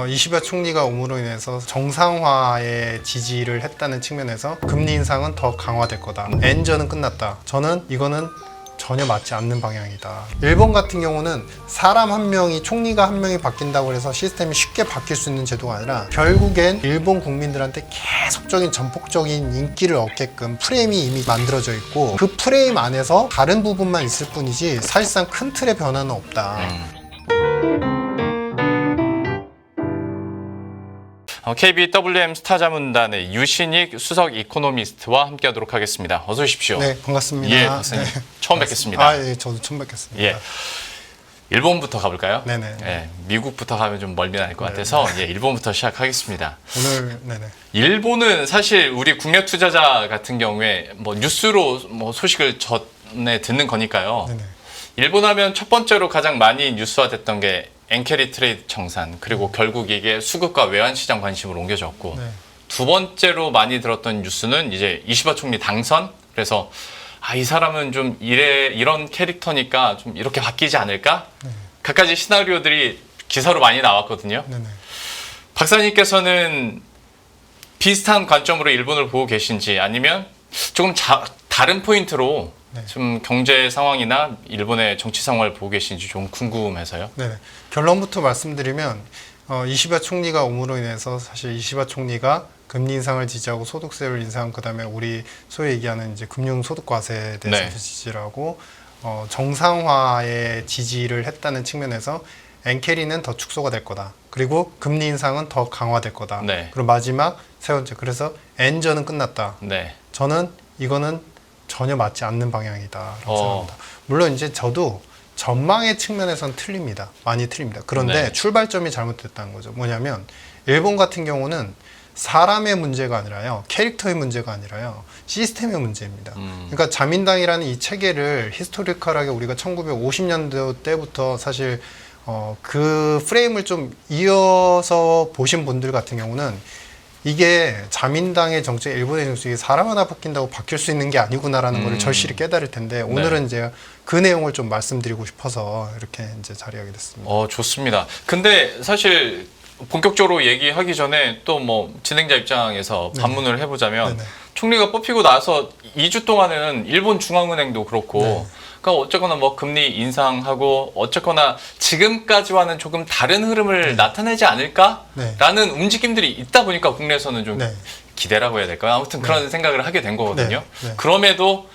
이시바 총리가 옴으로 인해서 정상화에 지지를 했다는 측면에서 금리 인상은 더 강화될 거다. N전은 끝났다. 저는 이거는 전혀 맞지 않는 방향이다. 일본 같은 경우는 사람 한 명이, 총리가 한 명이 바뀐다고 해서 시스템이 쉽게 바뀔 수 있는 제도가 아니라 결국엔 일본 국민들한테 계속적인 전폭적인 인기를 얻게끔 프레임이 이미 만들어져 있고 그 프레임 안에서 다른 부분만 있을 뿐이지 사실상 큰 틀의 변화는 없다. KBWM 스타자문단의 유신익 수석 이코노미스트와 함께하도록 하겠습니다. 어서 오십시오. 네, 반갑습니다. 예, 박사님. 네. 처음 뵙겠습니다. 예, 저도 처음 뵙겠습니다. 예. 일본부터 가볼까요? 네네. 예, 미국부터 가면 좀 멀미 날 것 같아서 예, 일본부터 시작하겠습니다. 오늘 네네. 일본은 사실 우리 국내 투자자 같은 경우에 뭐 뉴스로 뭐 소식을 전해 듣는 거니까요. 네네. 일본 하면 첫 번째로 가장 많이 뉴스화됐던 게 엔캐리 트레이드 청산, 그리고 결국 이게 수급과 외환 시장 관심으로 옮겨졌고, 네. 두 번째로 많이 들었던 뉴스는 이제 이시바 총리 당선. 그래서 이 사람은 좀 이런 캐릭터니까 좀 이렇게 바뀌지 않을까? 갖가지 시나리오들이 기사로 많이 나왔거든요. 네네. 박사님께서는 비슷한 관점으로 일본을 보고 계신지, 아니면 조금 다른 포인트로 좀 경제 상황이나 일본의 정치 상황을 보고 계신지 좀 궁금해서요. 네네. 결론부터 말씀드리면 이시바 총리가 옴으로 인해서 사실 이시바 총리가 금리 인상을 지지하고 소득세를 인상, 그다음에 우리 소위 얘기하는 이제 금융소득과세에 대해서 지지를 하고 정상화에 지지를 했다는 측면에서 엔캐리는 더 축소가 될 거다. 그리고 금리 인상은 더 강화될 거다. 네. 그리고 마지막 세 번째, 그래서 N전은 끝났다. 네. 저는 이거는 전혀 맞지 않는 방향이다라고 생각합니다. 물론 이제 저도 전망의 측면에서는 틀립니다. 많이 틀립니다. 그런데 출발점이 잘못됐다는 거죠. 뭐냐면 일본 같은 경우는 사람의 문제가 아니라요, 캐릭터의 문제가 아니라요, 시스템의 문제입니다. 그러니까 자민당이라는 이 체계를 히스토리컬하게 우리가 1950년대 때부터 사실 그 프레임을 좀 이어서 보신 분들 같은 경우는 이게 자민당의 정책, 일본의 정책이 사람 하나 바뀐다고 바뀔 수 있는 게 아니구나라는 걸 절실히 깨달을 텐데, 오늘은 이제 그 내용을 좀 말씀드리고 싶어서 이렇게 이제 자리하게 됐습니다. 좋습니다. 근데 사실 본격적으로 얘기하기 전에 또 뭐 진행자 입장에서 반문을 해보자면, 총리가 뽑히고 나서 2주 동안에는 일본 중앙은행도 그렇고 그러니까 어쨌거나 뭐 금리 인상하고 어쨌거나 지금까지와는 조금 다른 흐름을 나타내지 않을까라는 움직임들이 있다 보니까 국내에서는 좀 기대라고 해야 될까요? 아무튼 그런 생각을 하게 된 거거든요. 그럼에도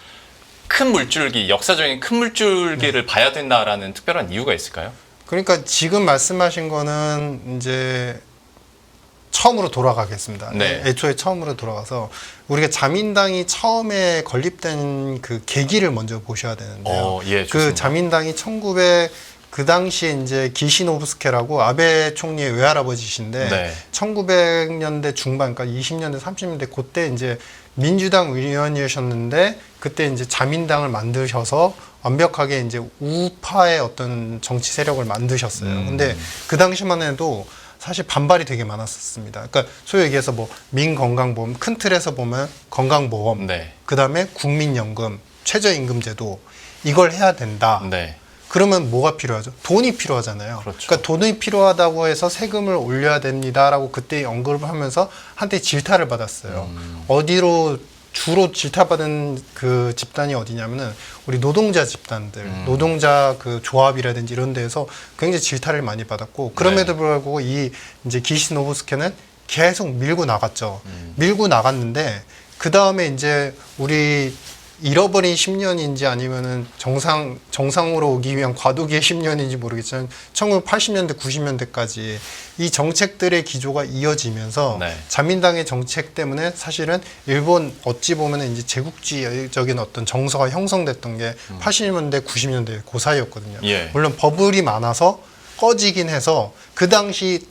큰 물줄기, 역사적인 큰 물줄기를 봐야 된다라는 특별한 이유가 있을까요? 그러니까 지금 말씀하신 거는 이제 처음으로 돌아가겠습니다. 애초에 처음으로 돌아가서 우리가 자민당이 처음에 건립된 그 계기를 먼저 보셔야 되는데요. 그 자민당이 그 당시에 이제 기시노부스케라고 아베 총리의 외할아버지신데 1900년대 중반, 그러니까 20년대, 30년대 그때 이제 민주당 의원이셨는데 그때 이제 자민당을 만드셔서 완벽하게 이제 우파의 어떤 정치 세력을 만드셨어요. 근데 그 당시만 해도 사실 반발이 되게 많았었습니다. 그러니까 소위 얘기해서 뭐 민건강보험, 큰 틀에서 보면 건강보험, 그다음에 국민연금, 최저임금제도, 이걸 해야 된다. 그러면 뭐가 필요하죠? 돈이 필요하잖아요. 그러니까 돈이 필요하다고 해서 세금을 올려야 됩니다라고 그때 언급을 하면서 한때 질타를 받았어요. 어디로 주로 질타받은 그 집단이 어디냐면은 우리 노동자 집단들, 노동자 그 조합이라든지 이런 데에서 굉장히 질타를 많이 받았고, 그럼에도 불구하고 이 이제 기시노부스케는 계속 밀고 나갔죠. 밀고 나갔는데 그 다음에 이제 우리 잃어버린 10년인지 아니면은 정상으로 오기 위한 과도기의 10년인지 모르겠지만 1980년대, 90년대까지 이 정책들의 기조가 이어지면서 자민당의 정책 때문에 사실은 일본 어찌 보면은 이제 제국주의적인 어떤 정서가 형성됐던 게 80년대, 90년대 그 사이였거든요. 물론 버블이 많아서 꺼지긴 해서 그 당시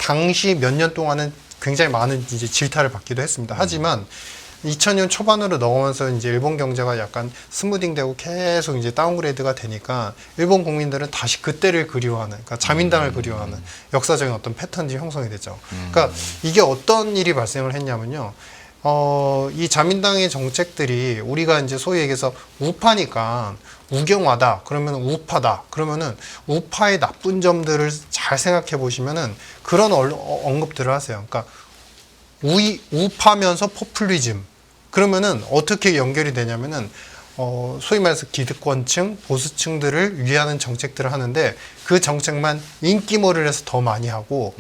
몇 년 동안은 굉장히 많은 이제 질타를 받기도 했습니다. 하지만 2000년 초반으로 넘어가면서 이제 일본 경제가 약간 스무딩되고 계속 이제 다운그레이드가 되니까 일본 국민들은 다시 그때를 그리워하는, 그러니까 자민당을 그리워하는 역사적인 어떤 패턴이 형성이 됐죠. 그러니까 이게 어떤 일이 발생을 했냐면요. 이 자민당의 정책들이 우리가 이제 소위 얘기해서 우파니까 우경화다. 그러면 우파다. 그러면은 우파의 나쁜 점들을 잘 생각해 보시면은 그런 언급들을 하세요. 그러니까 우파면서 포퓰리즘. 그러면은 어떻게 연결이 되냐면은 소위 말해서 기득권층, 보수층들을 위하는 정책들을 하는데 그 정책만 인기몰이를 해서 더 많이 하고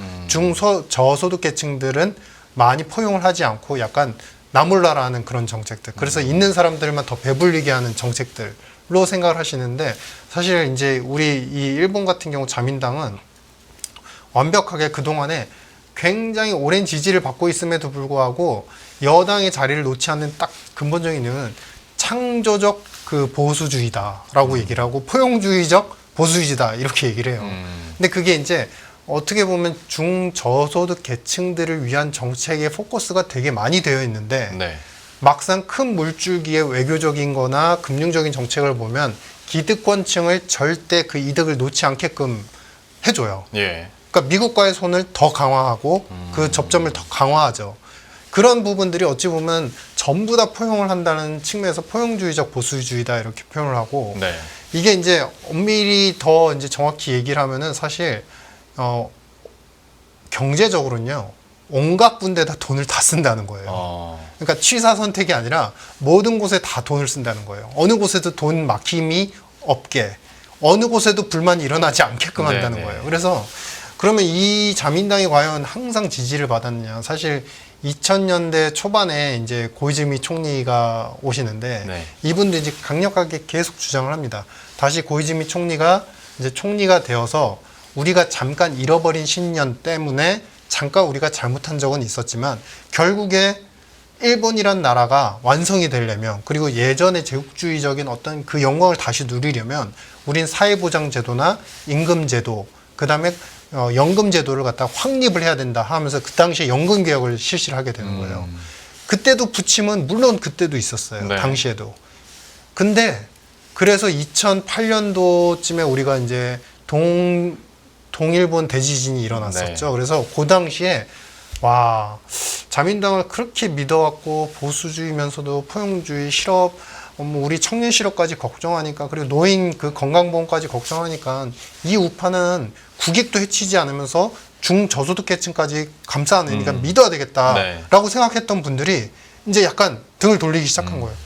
저소득 계층들은 많이 포용을 하지 않고 약간 나몰라라는 그런 정책들. 그래서 있는 사람들만 더 배불리게 하는 정책들로 생각을 하시는데 사실 이제 우리 이 일본 같은 경우 자민당은 완벽하게 그동안에 굉장히 오랜 지지를 받고 있음에도 불구하고 여당의 자리를 놓지 않는 딱 근본적인 이유는 창조적 그 보수주의다라고 얘기를 하고 포용주의적 보수주의다 이렇게 얘기를 해요. 근데 그게 이제 어떻게 보면 중저소득 계층들을 위한 정책의 포커스가 되게 많이 되어 있는데 네. 막상 큰 물줄기의 외교적인 거나 금융적인 정책을 보면 기득권층을 절대 그 이득을 놓지 않게끔 해줘요. 예. 그러니까 미국과의 손을 더 강화하고 그 접점을 더 강화하죠. 그런 부분들이 어찌 보면 전부 다 포용을 한다는 측면에서 포용주의적 보수주의다 이렇게 표현을 하고 네. 이게 이제 엄밀히 더 이제 정확히 얘기를 하면은 사실 경제적으로는요 온갖 군데다 돈을 다 쓴다는 거예요. 그러니까 취사 선택이 아니라 모든 곳에 다 돈을 쓴다는 거예요. 어느 곳에도 돈 막힘이 없게 어느 곳에도 불만이 일어나지 않게끔 한다는 거예요. 그래서 그러면 이 자민당이 과연 항상 지지를 받았느냐? 사실 2000년대 초반에 이제 고이즈미 총리가 오시는데 네. 이분도 이제 강력하게 계속 주장을 합니다. 다시 고이즈미 총리가 이제 총리가 되어서 우리가 잠깐 잃어버린 10년 때문에 잠깐 우리가 잘못한 적은 있었지만 결국에 일본이란 나라가 완성이 되려면 그리고 예전의 제국주의적인 어떤 그 영광을 다시 누리려면 우린 사회보장제도나 임금제도 그다음에 연금제도를 갖다 확립을 해야 된다 하면서 그 당시에 연금개혁을 실시를 하게 되는 거예요. 그때도 부침은 물론 그때도 있었어요. 네. 당시에도. 근데 그래서 2008년도쯤에 우리가 이제 동일본 대지진이 일어났었죠. 네. 그래서 그 당시에 와 자민당을 그렇게 믿어왔고 보수주의면서도 포용주의 실업 우리 청년 실업까지 걱정하니까 그리고 노인 그 건강보험까지 걱정하니까 이 우파는 국익도 해치지 않으면서 중저소득 계층까지 감싸 안으니까 믿어야 되겠다라고 생각했던 분들이 이제 약간 등을 돌리기 시작한 거예요.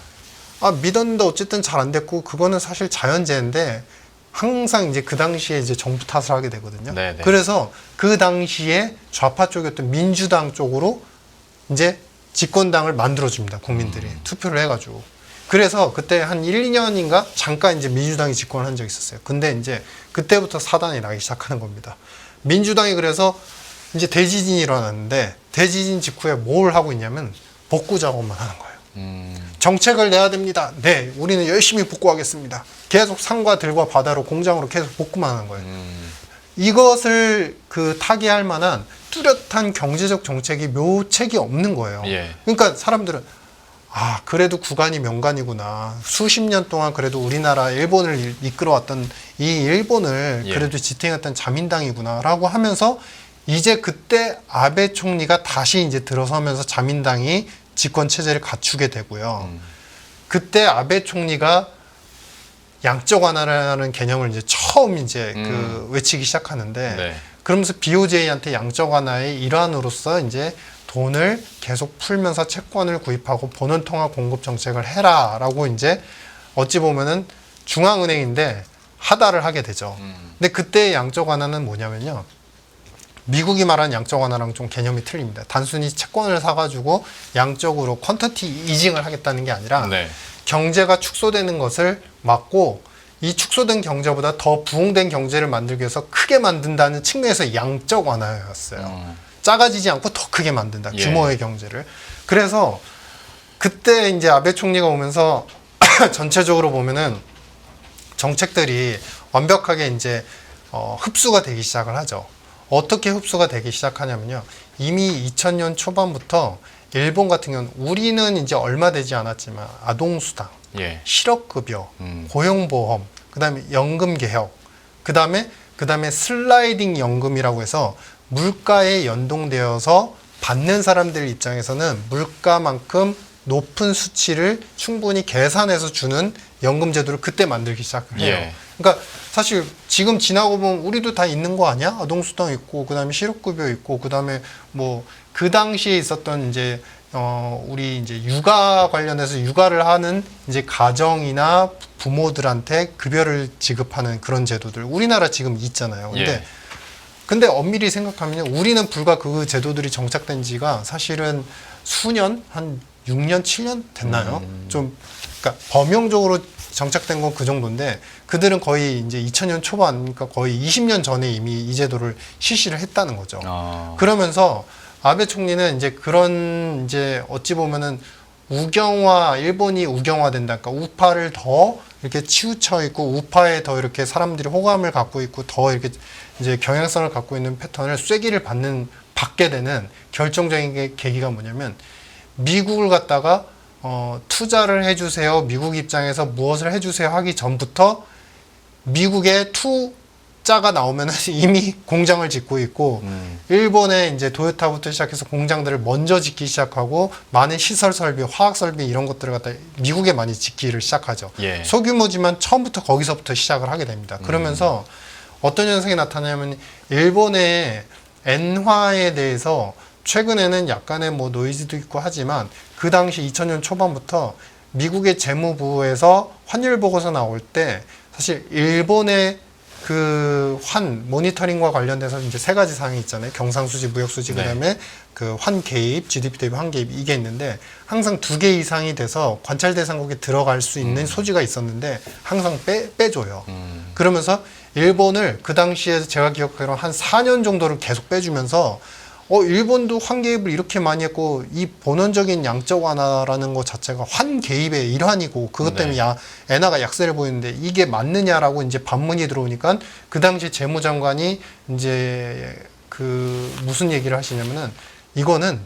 아 믿었는데 어쨌든 잘 안 됐고 그거는 사실 자연재해인데 항상 이제 그 당시에 이제 정부 탓을 하게 되거든요. 네네. 그래서 그 당시에 좌파 쪽이었던 민주당 쪽으로 이제 집권당을 만들어줍니다. 국민들이 투표를 해가지고. 그래서 그때 한 1, 2년인가 잠깐 이제 민주당이 집권을 한 적이 있었어요. 근데 이제 그때부터 사단이 나기 시작하는 겁니다. 민주당이 그래서 이제 대지진이 일어났는데 대지진 직후에 뭘 하고 있냐면 복구 작업만 하는 거예요. 정책을 내야 됩니다. 네, 우리는 열심히 복구하겠습니다. 계속 산과 들과 바다로 공장으로 계속 복구만 하는 거예요. 이것을 그 타개할 만한 뚜렷한 경제적 정책이 묘책이 없는 거예요. 예. 그러니까 사람들은 아 그래도 구간이 명간이구나. 수십 년 동안 그래도 우리나라 일본을 이끌어왔던 이 일본을 예. 그래도 지탱했던 자민당이구나라고 하면서 이제 그때 아베 총리가 다시 이제 들어서면서 자민당이 집권 체제를 갖추게 되고요. 그때 아베 총리가 양적 완화라는 개념을 이제 처음 이제 그 외치기 시작하는데 네. 그러면서 BOJ한테 양적 완화의 일환으로서 이제 돈을 계속 풀면서 채권을 구입하고 본원 통화 공급 정책을 해라라고 이제 어찌 보면은 중앙은행인데 하다를 하게 되죠. 근데 그때 양적 완화는 뭐냐면요. 미국이 말하는 양적 완화랑 좀 개념이 틀립니다. 단순히 채권을 사가지고 양적으로 퀀터티 이징을 하겠다는 게 아니라 네. 경제가 축소되는 것을 막고 이 축소된 경제보다 더 부흥된 경제를 만들기 위해서 크게 만든다는 측면에서 양적 완화였어요. 작아지지 않고 더 크게 만든다. 예. 규모의 경제를. 그래서 그때 이제 아베 총리가 오면서 전체적으로 보면은 정책들이 완벽하게 이제 흡수가 되기 시작을 하죠. 어떻게 흡수가 되기 시작하냐면요. 이미 2000년 초반부터 일본 같은 경우는 우리는 이제 얼마 되지 않았지만 아동수당, 예. 실업급여, 고용보험, 그다음에 연금개혁, 그다음에 슬라이딩 연금이라고 해서 물가에 연동되어서 받는 사람들 입장에서는 물가만큼 높은 수치를 충분히 계산해서 주는 연금 제도를 그때 만들기 시작해요. 예. 그러니까 사실 지금 지나고 보면 우리도 다 있는 거 아니야? 아동수당 있고 그다음에 실업급여 있고 그다음에 뭐 그 당시에 있었던 이제 우리 이제 육아 관련해서 육아를 하는 이제 가정이나 부모들한테 급여를 지급하는 그런 제도들 우리나라 지금 있잖아요. 근데 엄밀히 생각하면 우리는 불과 그 제도들이 정착된 지가 사실은 수년 한 6년 7년 됐나요? 좀 그러니까 범용적으로 정착된 건 그 정도인데 그들은 거의 이제 2000년 초반 그러니까 거의 20년 전에 이미 이 제도를 실시를 했다는 거죠. 그러면서 아베 총리는 이제 그런 이제 어찌 보면은 우경화 일본이 우경화된다. 그러니까 우파를 더 이렇게 치우쳐 있고 우파에 더 이렇게 사람들이 호감을 갖고 있고 더 이렇게 이제 경향성을 갖고 있는 패턴을 쐐기를 받게 되는 결정적인 계기가 뭐냐면 미국을 갖다가 투자를 해주세요. 미국 입장에서 무엇을 해주세요 하기 전부터 미국의 투자가 나오면 이미 공장을 짓고 있고 일본의 이제 토요타부터 시작해서 공장들을 먼저 짓기 시작하고 많은 시설 설비, 화학 설비 이런 것들을 갖다 미국에 많이 짓기를 시작하죠. 예. 소규모지만 처음부터 거기서부터 시작을 하게 됩니다. 그러면서 어떤 현상이 나타나냐면 일본의 엔화에 대해서 최근에는 약간의 뭐 노이즈도 있고 하지만 그 당시 2000년 초반부터 미국의 재무부에서 환율 보고서 나올 때 사실 일본의 그 환 모니터링과 관련돼서 이제 세 가지 사항이 있잖아요. 경상수지, 무역수지, 그다음에 그 환 개입, GDP 대비 환 개입 이게 있는데 항상 2개 이상이 돼서 관찰 대상국에 들어갈 수 있는 소지가 있었는데 항상 빼줘요. 그러면서 일본을 그 당시에 제가 기억하기로 한 4년 정도를 계속 빼주면서 일본도 환 개입을 이렇게 많이 했고 이 본원적인 양적 완화라는 것 자체가 환 개입의 일환이고 그것 때문에 엔화가 약세를 보이는데 이게 맞느냐라고 이제 반문이 들어오니까 그 당시 재무장관이 이제 그 무슨 얘기를 하시냐면은 이거는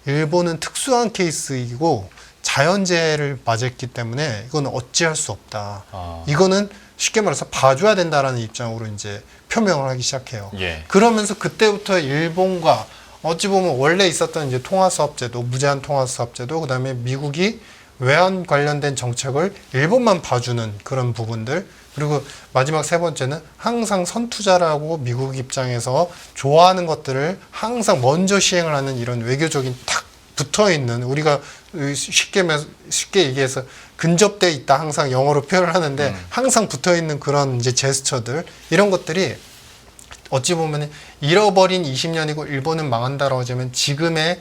일본은 특수한 케이스이고 자연재해를 맞았기 때문에 이건 어찌할 수 없다. 이거는 쉽게 말해서 봐줘야 된다라는 입장으로 이제 표명을 하기 시작해요. 예. 그러면서 그때부터 일본과 어찌 보면 원래 있었던 이제 통화수합제도, 무제한 통화수합제도, 그다음에 미국이 외환 관련된 정책을 일본만 봐주는 그런 부분들, 그리고 마지막 세 번째는 항상 선투자라고 미국 입장에서 좋아하는 것들을 항상 먼저 시행을 하는 이런 외교적인 탁 붙어 있는 우리가 쉽게 얘기해서 근접돼 있다 항상 영어로 표현을 하는데 항상 붙어 있는 그런 이제 제스처들 이런 것들이 어찌 보면 잃어버린 20년이고 일본은 망한다라고 하자면 지금의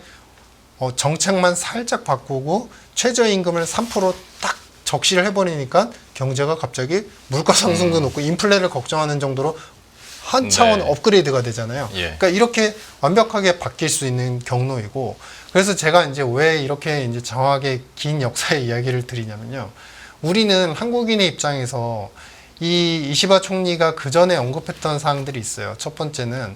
정책만 살짝 바꾸고 최저임금을 3%딱 적시를 해버리니까 경제가 갑자기 물가 상승도 높고 인플레를 걱정하는 정도로 한 차원 업그레이드가 되잖아요. 그러니까 이렇게 완벽하게 바뀔 수 있는 경로이고 그래서 제가 이제 왜 이렇게 이제 장황하게 긴 역사의 이야기를 드리냐면요. 우리는 한국인의 입장에서 이 이시바 총리가 그 전에 언급했던 사항들이 있어요. 첫 번째는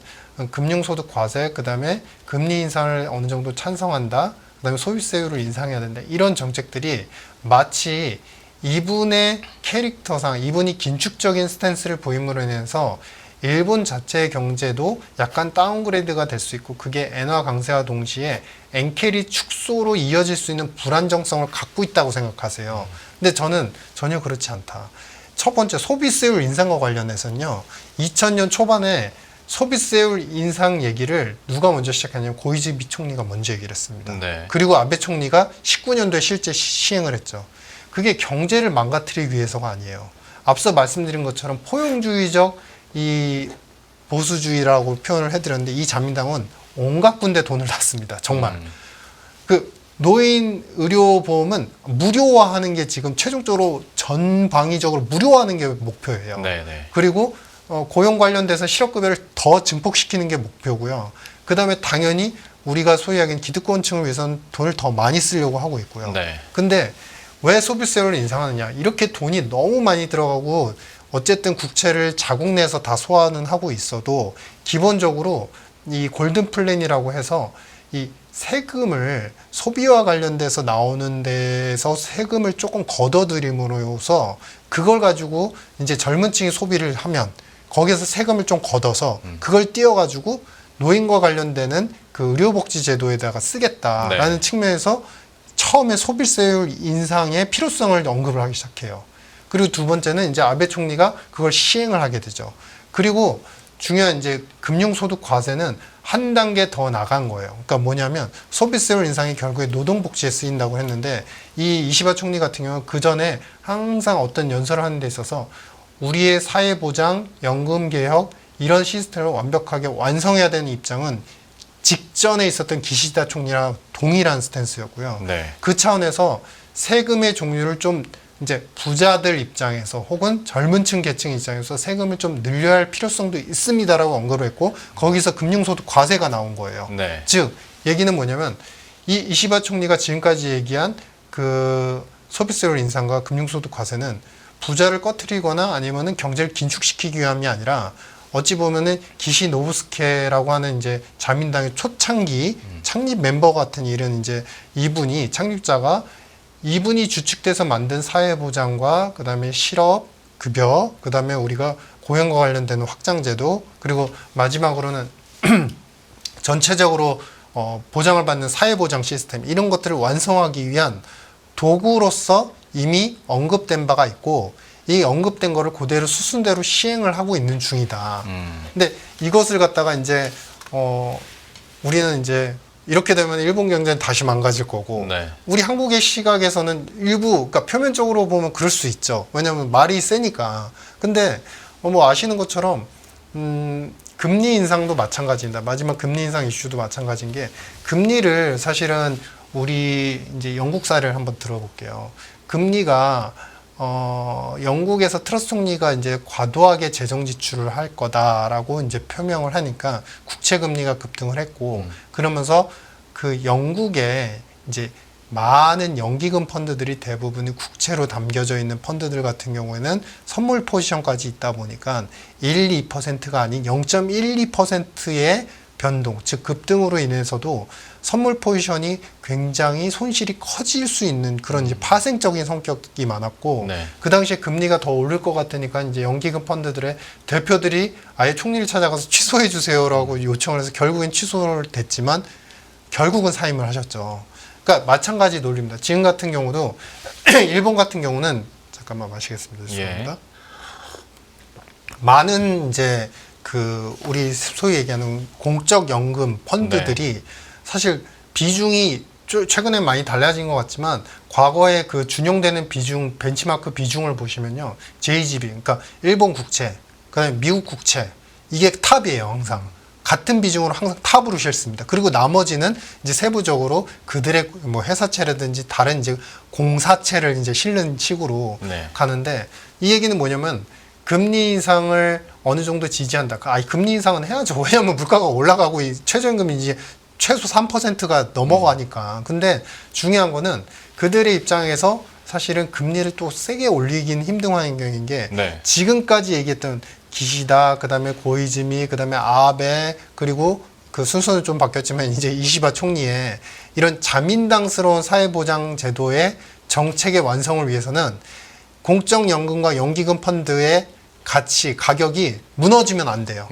금융소득 과세, 그 다음에 금리 인상을 어느 정도 찬성한다, 그 다음에 소비세율을 인상해야 된다. 이런 정책들이 마치 이분의 캐릭터상, 이분이 긴축적인 스탠스를 보임으로 인해서 일본 자체의 경제도 약간 다운그레이드가 될 수 있고 그게 엔화 강세와 동시에 엔캐리 축소로 이어질 수 있는 불안정성을 갖고 있다고 생각하세요. 근데 저는 전혀 그렇지 않다. 첫 번째 소비세율 인상과 관련해서는요. 2000년 초반에 소비세율 인상 얘기를 누가 먼저 시작했냐면 고이즈미 총리가 먼저 얘기를 했습니다. 그리고 아베 총리가 19년도에 실제 시행을 했죠. 그게 경제를 망가뜨리기 위해서가 아니에요. 앞서 말씀드린 것처럼 포용주의적 이 보수주의라고 표현을 해드렸는데 이 자민당은 온갖 군데 돈을 놨습니다. 정말. 그 노인 의료보험은 무료화하는 게 지금 최종적으로 전방위적으로 무료화하는 게 목표예요. 그리고 고용 관련돼서 실업급여를 더 증폭시키는 게 목표고요. 그 다음에 당연히 우리가 소위 하기엔 기득권층을 위해서는 돈을 더 많이 쓰려고 하고 있고요. 근데 왜 소비세율을 인상하느냐. 이렇게 돈이 너무 많이 들어가고 어쨌든 국채를 자국 내에서 다 소화는 하고 있어도 기본적으로 이 골든 플랜이라고 해서 이 세금을 소비와 관련돼서 나오는 데서 세금을 조금 걷어들임으로써 그걸 가지고 이제 젊은 층이 소비를 하면 거기에서 세금을 좀 걷어서 그걸 띄어가지고 노인과 관련되는 그 의료복지 제도에다가 쓰겠다라는 측면에서 처음에 소비세율 인상의 필요성을 언급을 하기 시작해요. 그리고 두 번째는 이제 아베 총리가 그걸 시행을 하게 되죠. 그리고 중요한 이제 금융소득 과세는 한 단계 더 나간 거예요. 그러니까 뭐냐면 소비세율 인상이 결국에 노동복지에 쓰인다고 했는데 이 이시바 총리 같은 경우는 그 전에 항상 어떤 연설을 하는 데 있어서 우리의 사회보장, 연금개혁 이런 시스템을 완벽하게 완성해야 되는 입장은 직전에 있었던 기시다 총리랑 동일한 스탠스였고요. 그 차원에서 세금의 종류를 좀 이제 부자들 입장에서 혹은 젊은 층 계층 입장에서 세금을 좀 늘려야 할 필요성도 있습니다라고 언급을 했고 거기서 금융소득 과세가 나온 거예요. 즉 얘기는 뭐냐면 이 이시바 총리가 지금까지 얘기한 그 소비세율 인상과 금융소득 과세는 부자를 꺼트리거나 아니면은 경제를 긴축시키기 위함이 아니라 어찌 보면은 기시 노부스케라고 하는 이제 자민당의 초창기 창립 멤버 같은 일은 이제 이분이 창립자가 이분이 주축돼서 만든 사회보장과 그다음에 실업, 급여, 그다음에 우리가 고용과 관련되는 확장제도 그리고 마지막으로는 전체적으로 보장을 받는 사회보장 시스템 이런 것들을 완성하기 위한 도구로서 이미 언급된 바가 있고 이 언급된 거를 그대로 수순대로 시행을 하고 있는 중이다. 근데 이것을 갖다가 이제 우리는 이제 이렇게 되면 일본 경제는 다시 망가질 거고 우리 한국의 시각에서는 일부 그러니까 표면적으로 보면 그럴 수 있죠. 왜냐하면 말이 세니까. 근데 뭐 아시는 것처럼 금리 인상도 마찬가지입니다. 마지막 금리 인상 이슈도 마찬가지인 게 금리를 사실은 우리 이제 영국 사례를 한번 들어볼게요. 금리가 영국에서 트러스 총리가 이제 과도하게 재정 지출을 할 거다라고 이제 표명을 하니까 국채 금리가 급등을 했고 그러면서 그 영국에 이제 많은 연기금 펀드들이 대부분이 국채로 담겨져 있는 펀드들 같은 경우에는 선물 포지션까지 있다 보니까 1, 2%가 아닌 0.12%의 변동, 즉 급등으로 인해서도 선물 포지션이 굉장히 손실이 커질 수 있는 그런 이제 파생적인 성격이 많았고 그 당시에 금리가 더 오를 것 같으니까 이제 연기금 펀드들의 대표들이 아예 총리를 찾아가서 취소해 주세요라고 요청을 해서 결국엔 취소를 됐지만 결국은 사임을 하셨죠. 그러니까 마찬가지 논리입니다. 지금 같은 경우도 일본 같은 경우는 잠깐만 마시겠습니다. 죄송합니다. 많은 이제 그 우리 소위 얘기하는 공적 연금 펀드들이 사실 비중이 최근에 많이 달라진 것 같지만 과거에 그 준용되는 비중 벤치마크 비중을 보시면요 JGB 그러니까 일본 국채 그다음에 미국 국채 이게 탑이에요. 항상 같은 비중으로 항상 탑으로 실습니다. 그리고 나머지는 이제 세부적으로 그들의 뭐 회사채라든지 다른 이제 공사채를 이제 실는 식으로 가는데 이 얘기는 뭐냐면 금리 인상을 어느 정도 지지한다. 금리 인상은 해야죠. 왜냐하면 물가가 올라가고 최저임금이 이제 최소 3%가 넘어가니까. 근데 중요한 거는 그들의 입장에서 사실은 금리를 또 세게 올리긴 힘든 환경인 게 지금까지 얘기했던 기시다, 그다음에 고이즈미, 그다음에 아베 그리고 그 순서는 좀 바뀌었지만 이제 이시바 총리의 이런 자민당스러운 사회보장 제도의 정책의 완성을 위해서는 공적연금과 연기금 펀드의 가격이 무너지면 안 돼요.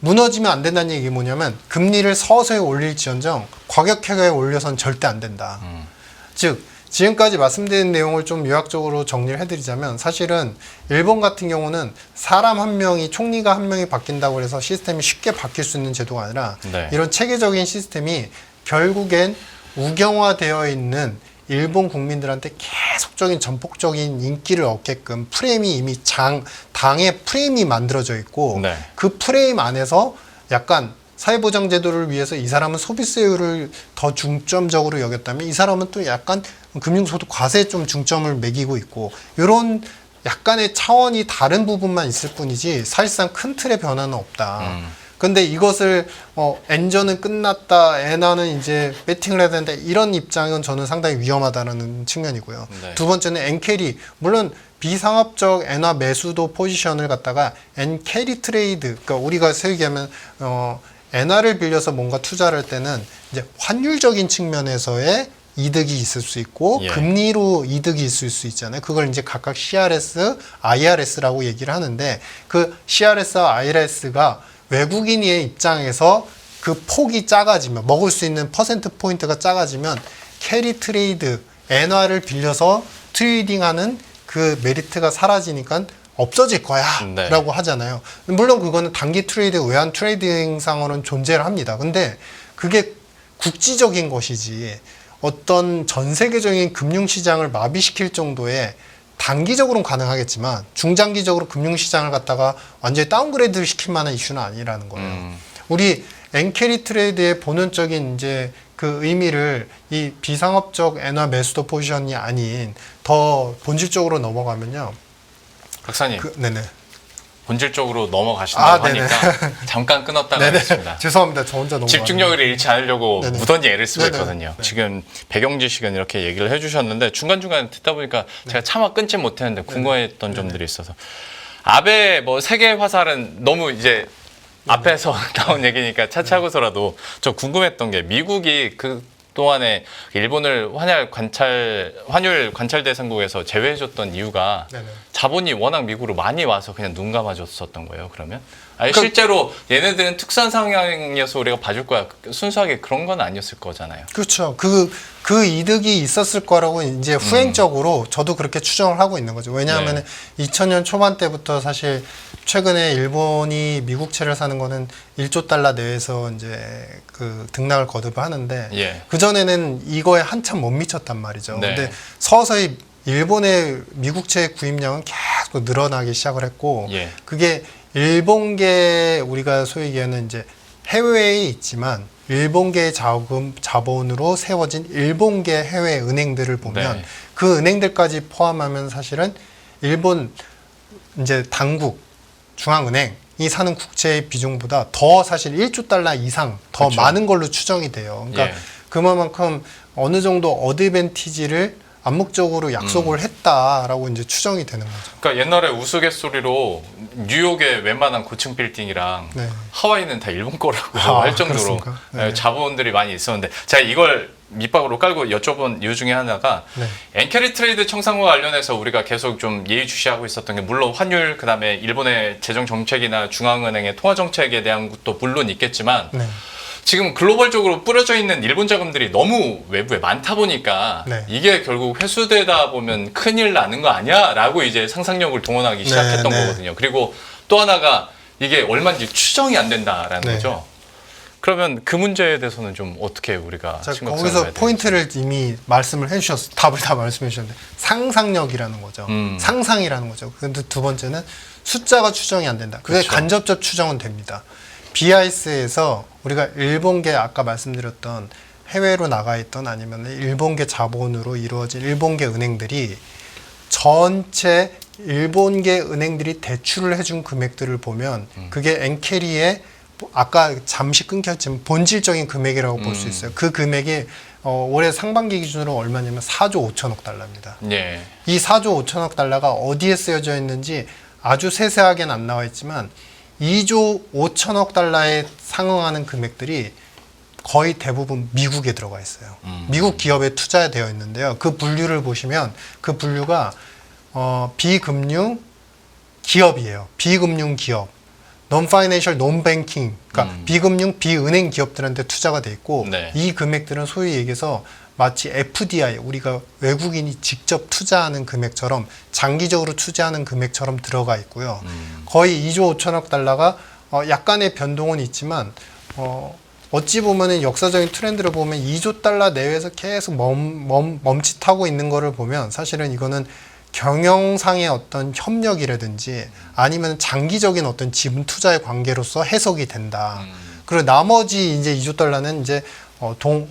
무너지면 안 된다는 얘기 뭐냐면 금리를 서서히 올릴지언정 과격하게 올려서는 절대 안 된다. 즉 지금까지 말씀드린 내용을 좀 요약적으로 정리를 해드리자면 사실은 일본 같은 경우는 사람 한 명이 총리가 한 명이 바뀐다고 해서 시스템이 쉽게 바뀔 수 있는 제도가 아니라 이런 체계적인 시스템이 결국엔 우경화되어 있는 일본 국민들한테 계속적인 전폭적인 인기를 얻게끔 프레임이 이미 당의 프레임이 만들어져 있고 그 프레임 안에서 약간 사회보장제도를 위해서 이 사람은 소비세율을 더 중점적으로 여겼다면 이 사람은 또 약간 금융소득 과세에 좀 중점을 매기고 있고 이런 약간의 차원이 다른 부분만 있을 뿐이지 사실상 큰 틀의 변화는 없다. 근데 이것을 엔저는 끝났다, 엔화는 이제 배팅을 해야 된다 이런 입장은 저는 상당히 위험하다는 측면이고요. 두 번째는 엔캐리 물론 비상업적 엔화 매수도 포지션을 갖다가 엔캐리 트레이드 그러니까 우리가 세우기하면 엔화를 빌려서 뭔가 투자를 할 때는 이제 환율적인 측면에서의 이득이 있을 수 있고 금리로 이득이 있을 수 있잖아요. 그걸 이제 각각 CRS, IRS라고 얘기를 하는데 그 CRS와 IRS가 외국인의 입장에서 그 폭이 작아지면 먹을 수 있는 퍼센트 포인트가 작아지면 캐리 트레이드 엔화를 빌려서 트레이딩하는 그 메리트가 사라지니까 없어질 거야 네. 라고 하잖아요. 물론 그거는 단기 트레이드 외환 트레이딩상으로는 존재를 합니다. 근데 그게 국지적인 것이지 어떤 전 세계적인 금융시장을 마비시킬 정도의 단기적으로는 가능하겠지만 중장기적으로 금융시장을 갖다가 완전히 다운그레이드를 시킬 만한 이슈는 아니라는 거예요. 우리 엔캐리 트레이드의 본원적인 이제 그 의미를 이 비상업적 엔화 매수도 포지션이 아닌 더 본질적으로 넘어가면요. 박사님, 네네. 본질적으로 넘어가신다고 네네. 하니까 잠깐 끊었다가 하겠습니다. 죄송합니다. 저 혼자 너무 집중력을 잃지 않으려고 네네. 무던히 애를 쓰고 네네. 있거든요. 네. 지금 배경지 씨가 이렇게 얘기를 해주셨는데 중간중간 듣다 보니까 제가 차마 끊지 못했는데 궁금했던 점들이 있어서 아베 뭐 세계 화살은 너무 이제 앞에서 나온 얘기니까 차치하고서라도 저 궁금했던 게 미국이 그 동안에 일본을 환율 관찰 대상국에서 제외해줬던 이유가 네네. 자본이 워낙 미국으로 많이 와서 그냥 눈 감아줬었던 거예요. 그러면 아니 그러니까- 실제로 얘네들은 특수한 상황이어서 우리가 봐줄 거야. 순수하게 그런 건 아니었을 거잖아요. 그렇죠. 그 이득이 있었을 거라고 이제 후행적으로 저도 그렇게 추정을 하고 있는 거죠. 왜냐하면 네. 2000년 초반 때부터 사실 최근에 일본이 미국채를 사는 거는 1조 달러 내에서 이제 그 등락을 거듭하는데 예. 그전에는 이거에 한참 못 미쳤단 말이죠. 네. 근데 서서히 일본의 미국채 구입량은 계속 늘어나기 시작을 했고 예. 그게 일본계 우리가 소위 얘기하는 이제 해외에 있지만 일본계 자본으로 세워진 일본계 해외 은행들을 보면 네. 그 은행들까지 포함하면 사실은 일본 이제 당국 중앙은행이 사는 국채의 비중보다 더 사실 1조 달러 이상 더 그쵸. 많은 걸로 추정이 돼요. 그러니까 예. 그만큼 어느 정도 어드밴티지를 암묵적으로 약속을 했다라고 이제 추정이 되는 거죠. 그러니까 옛날에 우스갯소리로 뉴욕의 웬만한 고층 빌딩이랑 네. 하와이는 다 일본 거라고 아, 할 정도로 그렇습니까? 네. 자본들이 많이 있었는데 제가 이걸 밑밥으로 깔고 여쭤본 이유 중에 하나가 네. 엔캐리 트레이드 청산과 관련해서 우리가 계속 좀 예의주시하고 있었던 게 물론 환율 그다음에 일본의 재정 정책이나 중앙은행의 통화 정책에 대한 것도 물론 있겠지만 네. 지금 글로벌적으로 뿌려져 있는 일본 자금들이 너무 외부에 많다 보니까 네. 이게 결국 회수되다 보면 큰일 나는 거 아니야? 라고 이제 상상력을 동원하기 시작했던 네. 거거든요. 그리고 또 하나가 이게 얼마인지 추정이 안 된다라는 네. 거죠. 그러면 그 문제에 대해서는 좀 어떻게 우리가 자, 심각성을 거기서 봐야 포인트를 이미 말씀을 해주셨어요. 답을 다 말씀해 주셨는데 상상력이라는 거죠. 상상이라는 거죠. 근데 두 번째는 숫자가 추정이 안 된다. 그게 그렇죠. 간접적 추정은 됩니다. BIS에서 우리가 일본계 아까 말씀드렸던 해외로 나가 있던 아니면 일본계 자본으로 이루어진 일본계 은행들이 전체 일본계 은행들이 대출을 해준 금액들을 보면 그게 엔캐리의 아까 잠시 끊겼지만 본질적인 금액이라고 볼 수 있어요. 그 금액이 올해 상반기 기준으로 얼마냐면 4조 5천억 달러입니다. 예. 이 4조 5천억 달러가 어디에 쓰여져 있는지 아주 세세하게는 안 나와 있지만 2조 5천억 달러에 상응하는 금액들이 거의 대부분 미국에 들어가 있어요. 미국 기업에 투자되어 있는데요. 그 분류를 보시면 그 분류가 비금융 기업이에요. 비금융 기업. non-financial, non-banking, 그러니까 비금융, 비은행 기업들한테 투자가 돼 있고 네. 이 금액들은 소위 얘기해서 마치 FDI, 우리가 외국인이 직접 투자하는 금액처럼 장기적으로 투자하는 금액처럼 들어가 있고요. 거의 2조 5천억 달러가 약간의 변동은 있지만 어찌 보면은 역사적인 트렌드를 보면 2조 달러 내외에서 계속 멈칫하고 있는 거를 보면 사실은 이거는 경영상의 어떤 협력이라든지 아니면 장기적인 어떤 지분 투자의 관계로서 해석이 된다. 그리고 나머지 이제 2조 달러는 이제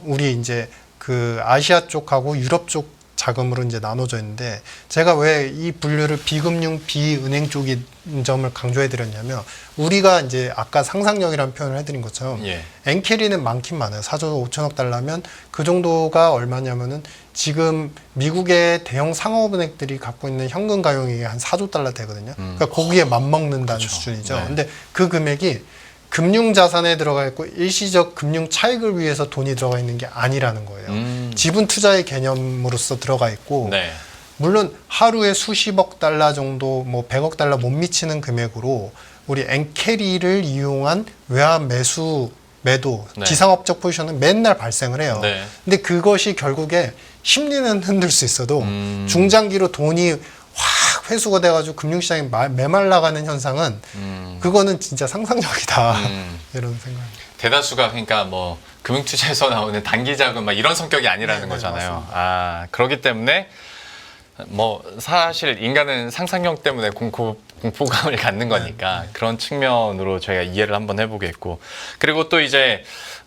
우리 이제 그 아시아 쪽하고 유럽 쪽 자금으로 이제 나눠져 있는데 제가 왜 이 분류를 비금융 비은행 쪽인 점을 강조해 드렸냐면 우리가 이제 아까 상상력이라는 표현을 해드린 것처럼 예. 엔캐리는 많긴 많아요. 4조 5천억 달러면 그 정도가 얼마냐면은 지금 미국의 대형 상업은행들이 갖고 있는 현금 가용이 한 4조 달러 되거든요. 그러니까 거기에 맞먹는다는 그렇죠. 수준이죠. 네. 근데 그 금액이 금융 자산에 들어가 있고 일시적 금융 차익을 위해서 돈이 들어가 있는 게 아니라는 거예요. 지분 투자의 개념으로서 들어가 있고 네. 물론 하루에 수십억 달러 정도 뭐 100억 달러 못 미치는 금액으로 우리 엔캐리를 이용한 외환 매도, 네. 지상업적 포지션은 맨날 발생을 해요. 네. 근데 그것이 결국에 심리는 흔들 수 있어도 중장기로 돈이 확 회수가 돼가지고 금융시장이 메말라가는 현상은 그거는 진짜 상상력이다. 이런 생각입니다. 대다수가 그러니까 뭐 금융투자에서 나오는 단기자금 막 이런 성격이 아니라는 네, 거잖아요. 맞습니다. 아, 그렇기 때문에 뭐 사실 인간은 상상력 때문에 공포감을 갖는 거니까 그런 측면으로 저희가 이해를 한번 해보겠고, 그리고 또 이제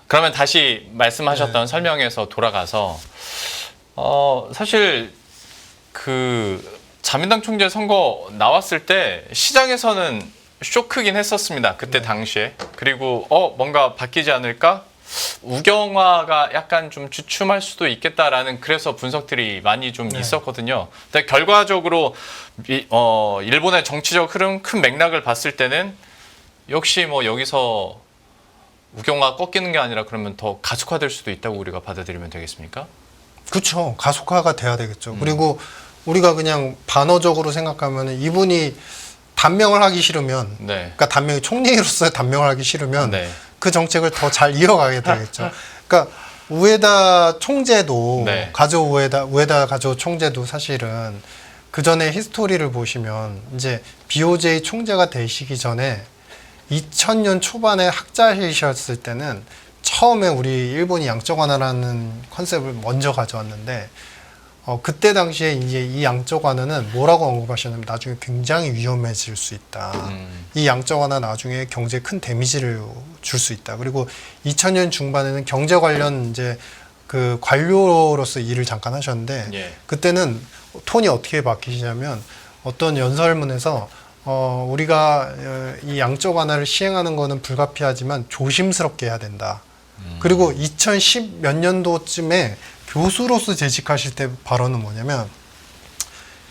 그러면 다시 말씀하셨던 설명에서 돌아가서 사실 그 자민당 총재 선거 나왔을 때 시장에서는 쇼크긴 했었습니다. 그때 당시에. 그리고 뭔가 바뀌지 않을까? 우경화가 약간 좀 주춤할 수도 있겠다라는 그래서 분석들이 많이 좀 있었거든요. 근데 결과적으로 일본의 정치적 흐름 큰 맥락을 봤을 때는 역시 뭐 여기서 우경화 꺾이는 게 아니라 그러면 더 가속화될 수도 있다고 우리가 받아들이면 되겠습니까? 그렇죠. 가속화가 돼야 되겠죠. 그리고 우리가 그냥 반어적으로 생각하면 이분이 단명을 하기 싫으면, 네. 그러니까 총리로서의 단명을 하기 싫으면 네. 그 정책을 더 잘 이어가게 되겠죠. 그러니까 우에다 총재도 네. 우에다 가조 총재도 사실은 그 전에 히스토리를 보시면 이제 BOJ 총재가 되시기 전에 2000년 초반에 학자이셨을 때는 처음에 우리 일본이 양적 완화라는 컨셉을 먼저 가져왔는데 그때 당시에 이제 이 양적 완화는 뭐라고 언급하셨냐면 나중에 굉장히 위험해질 수 있다. 이 양적 완화 나중에 경제에 큰 데미지를 줄 수 있다. 그리고 2000년 중반에는 경제 관련 이제 그 관료로서 일을 잠깐 하셨는데 예. 그때는 톤이 어떻게 바뀌시냐면 어떤 연설문에서 우리가 이 양적 완화를 시행하는 거는 불가피하지만 조심스럽게 해야 된다. 그리고 2010 몇 년도쯤에 교수로서 재직하실 때 발언은 뭐냐면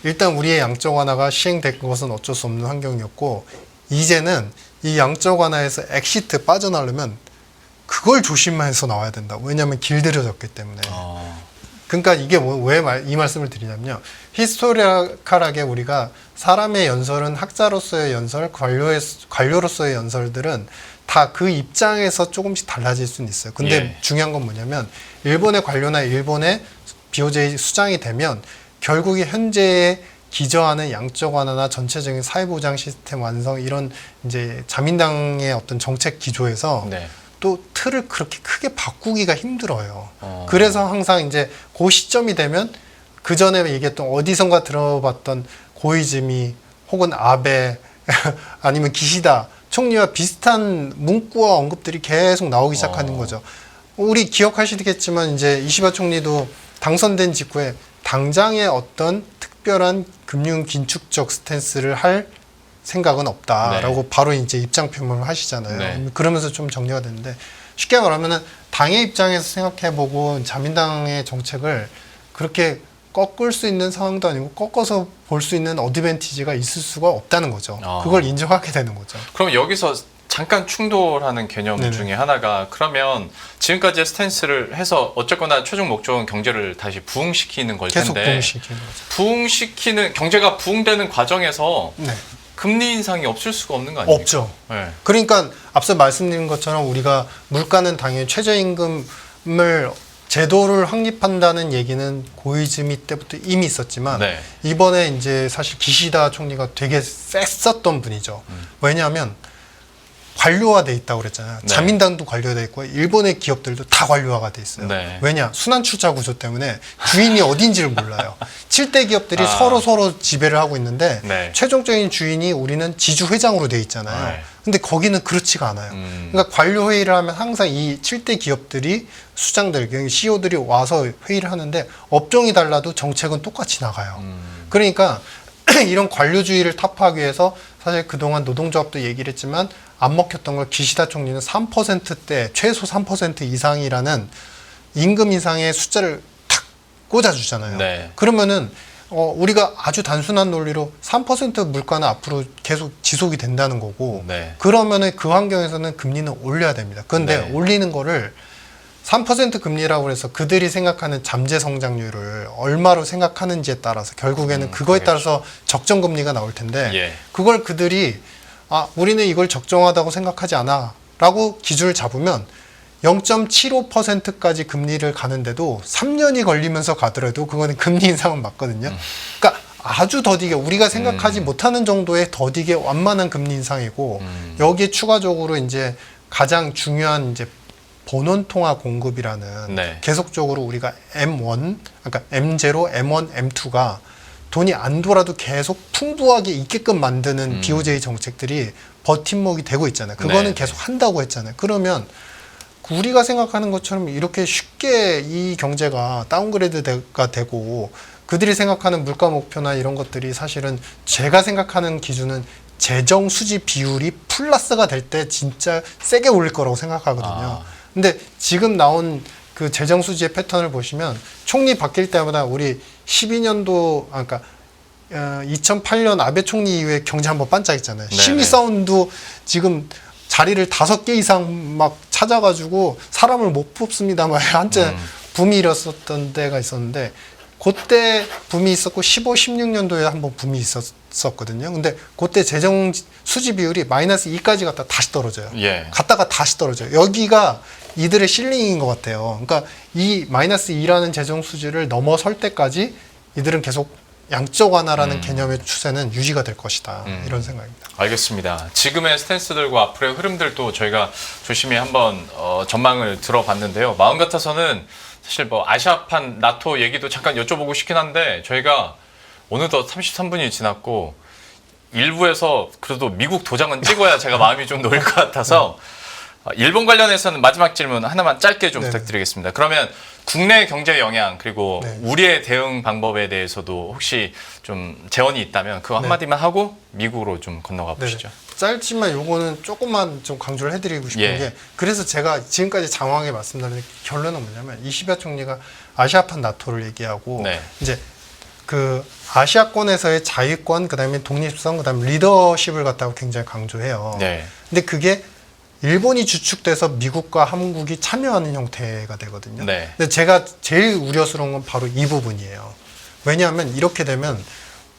일단 우리의 양적 완화가 시행된 것은 어쩔 수 없는 환경이었고 이제는 이 양적 완화에서 엑시트 빠져나오려면 그걸 조심해서 나와야 된다. 왜냐하면 길들여졌기 때문에. 그러니까 이게 왜 이 말씀을 드리냐면요. 히스토리컬하게 우리가 사람의 연설은 학자로서의 연설, 관료로서의 연설들은 다 그 입장에서 조금씩 달라질 수는 있어요. 근데 예. 중요한 건 뭐냐면 일본의 관료나 일본의 BOJ 수장이 되면 결국에 현재의 기저하는 양적 완화나 전체적인 사회보장 시스템 완성 이런 이제 자민당의 어떤 정책 기조에서 네. 또 틀을 그렇게 크게 바꾸기가 힘들어요. 그래서 항상 이제 그 시점이 되면 그 전에 얘기했던 어디선가 들어봤던 고이즈미 혹은 아베 아니면 기시다 총리와 비슷한 문구와 언급들이 계속 나오기 시작하는 거죠. 우리 기억하시겠지만 이제 이시바 총리도 당선된 직후에 당장의 어떤 특별한 금융 긴축적 스탠스를 할 생각은 없다라고 바로 이제 입장 표명을 하시잖아요. 네. 그러면서 좀 정리가 되는데 쉽게 말하면은 당의 입장에서 생각해보고 자민당의 정책을 그렇게 꺾을 수 있는 상황도 아니고 꺾어서 볼 수 있는 어드밴티지가 있을 수가 없다는 거죠. 그걸 인정하게 되는 거죠. 그럼 여기서 잠깐 충돌하는 개념 네네. 중에 하나가 그러면 지금까지의 스탠스를 해서 어쨌거나 최종 목적은 경제를 다시 부흥시키는 걸 계속 텐데 부흥시키는 거죠. 경제가 부흥되는 과정에서 네. 금리 인상이 없을 수가 없는 거 아닙니까? 없죠. 네. 그러니까 앞서 말씀드린 것처럼 우리가 물가는 당연히 최저임금을 제도를 확립한다는 얘기는 고이즈미 때부터 이미 있었지만 네. 이번에 이제 사실 기시다 총리가 되게 셌었던 분이죠. 왜냐하면 관료화돼 있다고 그랬잖아요. 네. 자민당도 관료화돼 있고 일본의 기업들도 다 관료화가 돼 있어요. 네. 왜냐? 순환 출자 구조 때문에 주인이 어딘지를 몰라요. 7대 기업들이 서로 지배를 하고 있는데 네. 최종적인 주인이 우리는 지주 회장으로 돼 있잖아요. 네. 근데 거기는 그렇지가 않아요. 그러니까 관료 회의를 하면 항상 이 7대 기업들이 수장들, CEO들이 와서 회의를 하는데 업종이 달라도 정책은 똑같이 나가요. 그러니까 이런 관료주의를 타파하기 위해서 사실 그동안 노동조합도 얘기를 했지만 안 먹혔던 걸 기시다 총리는 3%대 최소 3% 이상이라는 임금 인상의 숫자를 탁 꽂아주잖아요. 네. 그러면은 우리가 아주 단순한 논리로 3% 물가는 앞으로 계속 지속이 된다는 거고 네. 그러면은 그 환경에서는 금리는 올려야 됩니다. 그런데 네. 올리는 거를 3% 금리라고 해서 그들이 생각하는 잠재 성장률을 얼마로 생각하는지에 따라서 결국에는 그거에 따라서 적정 금리가 나올 텐데 예. 그걸 그들이 우리는 이걸 적정하다고 생각하지 않아 라고 기준을 잡으면 0.75%까지 금리를 가는데도 3년이 걸리면서 가더라도 그거는 금리 인상은 맞거든요. 그러니까 아주 더디게 우리가 생각하지 못하는 정도의 더디게 완만한 금리 인상이고 여기에 추가적으로 이제 가장 중요한 이제 본원 통화 공급이라는 네. 계속적으로 우리가 M1, 그러니까 M0, M1, M2가 돈이 안 돌아도 계속 풍부하게 있게끔 만드는 BOJ 정책들이 버팀목이 되고 있잖아요. 그거는 네. 계속 한다고 했잖아요. 그러면 우리가 생각하는 것처럼 이렇게 쉽게 이 경제가 다운그레이드가 되고 그들이 생각하는 물가 목표나 이런 것들이 사실은 제가 생각하는 기준은 재정 수지 비율이 플러스가 될 때 진짜 세게 올릴 거라고 생각하거든요. 근데 지금 나온 그 재정 수지의 패턴을 보시면 총리 바뀔 때마다 우리 12년도 그러니까 2008년 아베 총리 이후에 경제 한번 반짝했잖아요. 네네. 심리 사운드 지금 자리를 5개 이상 막 찾아가지고 사람을 못 뽑습니다만 한때 붐이 일었었던 때가 있었는데 그때 붐이 있었고 15, 16년도에 한번 붐이 있었거든요. 근데 그때 재정 수지 비율이 마이너스 2까지 갔다 다시 떨어져요. 예. 갔다가 다시 떨어져요. 여기가 이들의 실링인 것 같아요. 그러니까 이 마이너스 2라는 재정 수지를 넘어설 때까지 이들은 계속 양적 완화라는 개념의 추세는 유지가 될 것이다. 이런 생각입니다. 알겠습니다. 지금의 스탠스들과 앞으로의 흐름들도 저희가 조심히 한번 전망을 들어봤는데요. 마음 같아서는 사실 뭐 아시아판 나토 얘기도 잠깐 여쭤보고 싶긴 한데 저희가 어느덧 33분이 지났고 일부에서 그래도 미국 도장은 찍어야 제가 마음이 좀 놓일 것 같아서 일본 관련해서는 마지막 질문 하나만 짧게 좀 부탁드리겠습니다. 그러면 국내 경제 영향 그리고 우리의 대응 방법에 대해서도 혹시 좀 제언이 있다면 그거 한마디만 하고 미국으로 좀 건너가 보시죠. 짧지만 요거는 조금만 좀 강조를 해드리고 싶은 게 그래서 제가 지금까지 장황하게 말씀드린 결론은 뭐냐면 이시바 총리가 아시아판 나토를 얘기하고 이제 그 아시아권에서의 자유권 그다음에 독립성 그다음에 리더십을 갖다가 굉장히 강조해요. 근데 그게 일본이 주축돼서 미국과 한국이 참여하는 형태가 되거든요. 근데 제가 제일 우려스러운 건 바로 이 부분이에요. 왜냐하면 이렇게 되면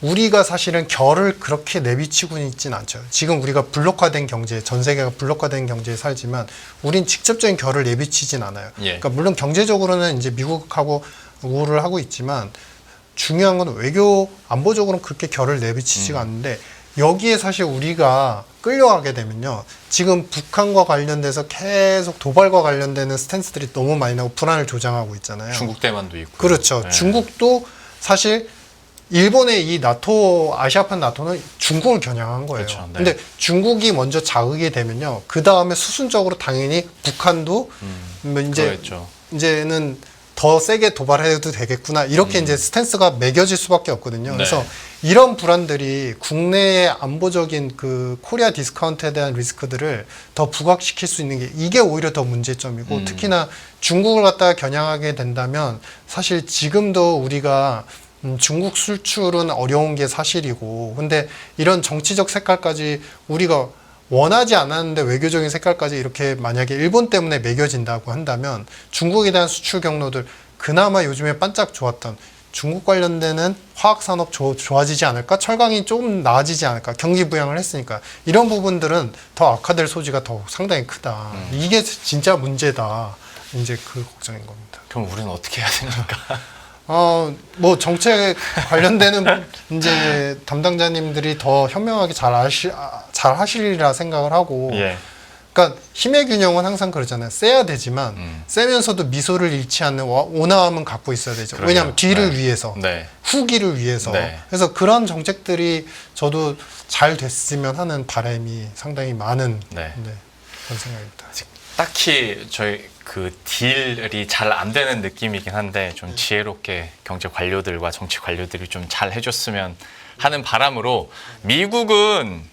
우리가 사실은 결을 그렇게 내비치고 있지는 않죠. 지금 우리가 블록화된 경제, 전 세계가 블록화된 경제에 살지만 우린 직접적인 결을 내비치진 않아요. 그러니까 물론 경제적으로는 이제 미국하고 우호를 하고 있지만 중요한 건 외교 안보적으로는 그렇게 결을 내비치지가 않는데 여기에 사실 우리가 끌려가게 되면요. 지금 북한과 관련돼서 계속 도발과 관련되는 스탠스들이 너무 많이 나고 불안을 조장하고 있잖아요. 중국 대만도 있고. 그렇죠. 중국도 사실 일본의 이 나토, 아시아판 나토는 중국을 겨냥한 거예요. 그렇죠. 근데 중국이 먼저 자극이 되면요. 그 다음에 수순적으로 당연히 북한도 이제는 더 세게 도발해도 되겠구나. 이렇게 이제 스탠스가 매겨질 수밖에 없거든요. 그래서 이런 불안들이 국내의 안보적인 그 코리아 디스카운트에 대한 리스크들을 더 부각시킬 수 있는 게 이게 오히려 더 문제점이고 특히나 중국을 갖다가 겨냥하게 된다면 사실 지금도 우리가 중국 수출은 어려운 게 사실이고 근데 이런 정치적 색깔까지 우리가 원하지 않았는데 외교적인 색깔까지 이렇게 만약에 일본 때문에 매겨진다고 한다면 중국에 대한 수출 경로들 그나마 요즘에 반짝 좋았던 중국 관련되는 화학산업 좋아지지 않을까? 철강이 좀 나아지지 않을까? 경기 부양을 했으니까 이런 부분들은 더 악화될 소지가 더 상당히 크다. 이게 진짜 문제다. 이제 그 걱정인 겁니다. 그럼 우리는 어떻게 해야 됩니까? 뭐 정책 관련되는 이제 담당자님들이 더 현명하게 잘 하시리라 생각을 하고, 그러니까 힘의 균형은 항상 그러잖아요. 세야 되지만 세면서도 미소를 잃지 않는 온화함은 갖고 있어야 되죠. 왜냐하면 뒤를 위해서, 후기를 위해서. 그래서 그런 정책들이 저도 잘 됐으면 하는 바람이 상당히 많은 그런 생각입니다. 딱히 저희 그 딜이 잘 안 되는 느낌이긴 한데 좀 지혜롭게 경제 관료들과 정치 관료들이 좀 잘 해줬으면 하는 바람으로 미국은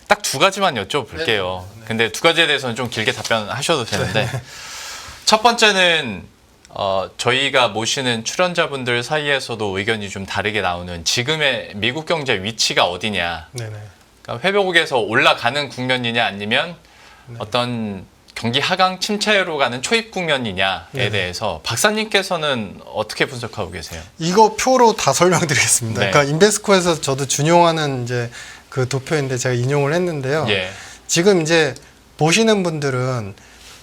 딱 두 가지만 여쭤볼게요. 근데 두 가지에 대해서는 좀 길게 답변하셔도 되는데 첫 번째는 저희가 모시는 출연자분들 사이에서도 의견이 좀 다르게 나오는 지금의 미국 경제 위치가 어디냐. 그러니까 회복에서 올라가는 국면이냐 아니면 어떤 경기 하강 침체로 가는 초입 국면이냐에 대해서 박사님께서는 어떻게 분석하고 계세요? 이거 표로 다 설명드리겠습니다. 그러니까 인베스코에서 저도 준용하는 이제 그 도표인데 제가 인용을 했는데요. 지금 이제 보시는 분들은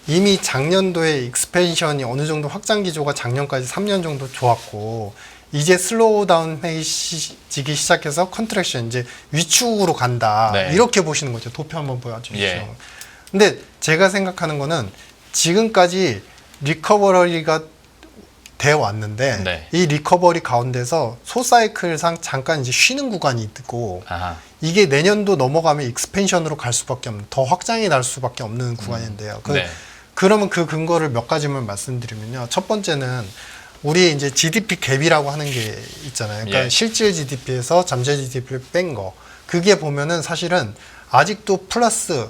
이미 작년도에 익스펜션이 어느 정도 확장 기조가 작년까지 3년 정도 좋았고 이제 슬로우 다운 해지기 시작해서 컨트랙션 이제 위축으로 간다. 네. 이렇게 보시는 거죠. 도표 한번 보여주시죠. 예. 근데 제가 생각하는 거는 지금까지 리커버리가 되어 왔는데 네. 이 리커버리 가운데서 소사이클상 잠깐 이제 쉬는 구간이 있고 아하. 이게 내년도 넘어가면 익스펜션으로 갈 수밖에 없는 더 확장이 날 수밖에 없는 구간인데요. 네. 그러면 그 근거를 몇 가지만 말씀드리면요. 첫 번째는 우리 이제 GDP 갭이라고 하는 게 있잖아요. 그러니까 예. 실질 GDP에서 잠재 GDP를 뺀 거. 그게 보면은 사실은 아직도 플러스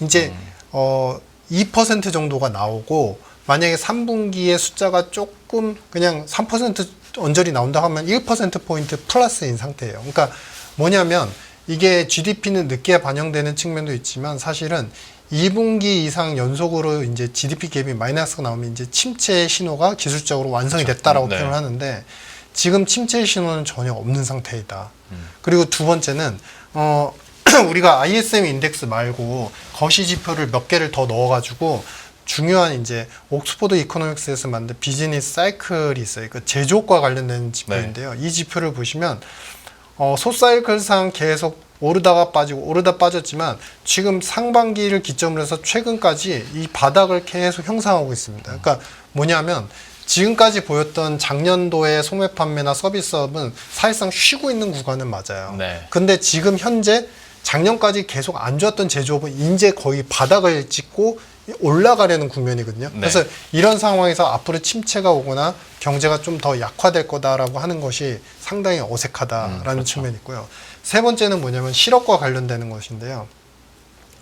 이제 2% 정도가 나오고 만약에 3분기의 숫자가 조금 그냥 3% 언저리 나온다 하면 1%포인트 플러스인 상태예요. 그러니까 뭐냐면 이게 GDP는 늦게 반영되는 측면도 있지만 사실은 2분기 이상 연속으로 이제 GDP 갭이 마이너스가 나오면 이제 침체의 신호가 기술적으로 완성이 됐다라고 네. 표현을 하는데 지금 침체의 신호는 전혀 없는 상태이다. 그리고 두 번째는 우리가 ISM 인덱스 말고 거시 지표를 몇 개를 더 넣어가지고 중요한 이제 옥스포드 이코노믹스에서 만든 비즈니스 사이클이 있어요. 그 제조업과 관련된 지표인데요. 이 지표를 보시면 소사이클상 계속 오르다가 빠지고 오르다 빠졌지만 지금 상반기를 기점으로 해서 최근까지 이 바닥을 계속 형성하고 있습니다. 그러니까 뭐냐면 지금까지 보였던 작년도의 소매 판매나 서비스업은 사실상 쉬고 있는 구간은 맞아요. 네. 근데 지금 현재 작년까지 계속 안 좋았던 제조업은 이제 거의 바닥을 찍고 올라가려는 국면이거든요. 네. 그래서 이런 상황에서 앞으로 침체가 오거나 경제가 좀 더 약화될 거다라고 하는 것이 상당히 어색하다라는 그렇죠. 측면이 있고요. 세 번째는 뭐냐면 실업과 관련되는 것인데요.